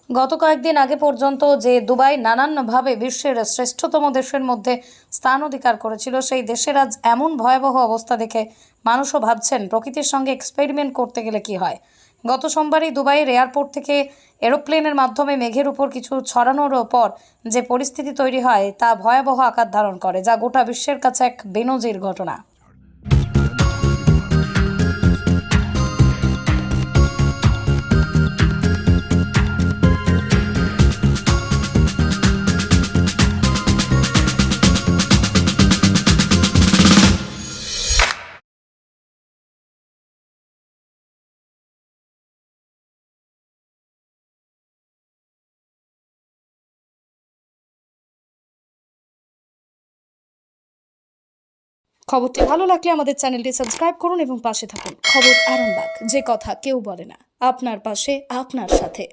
গত কয়েকদিন আগে পর্যন্ত যে দুবাই নানানভাবে বিশ্বের শ্রেষ্ঠতম দেশের মধ্যে স্থান অধিকার করেছিল, সেই দেশের আজ এমন ভয়াবহ অবস্থা দেখে মানুষও ভাবছেন প্রকৃতির সঙ্গে এক্সপেরিমেন্ট করতে গেলে কি হয়। গত সোমবারই দুবাইয়ের এয়ারপোর্ট থেকে এরোপ্লেনের মাধ্যমে মেঘের উপর কিছু ছড়ানোর পর যে পরিস্থিতি তৈরি হয় তা ভয়াবহ আকার ধারণ করে, যা গোটা বিশ্বের কাছে এক বেনজির ঘটনা। খবরটি ভালো লাগলে আমাদের চ্যানেলটি সাবস্ক্রাইব করুন এবং পাশে থাকুন। খবর আরামবাগ, যে কথা কেউ বলে না, আপনার পাশে, আপনার সাথে।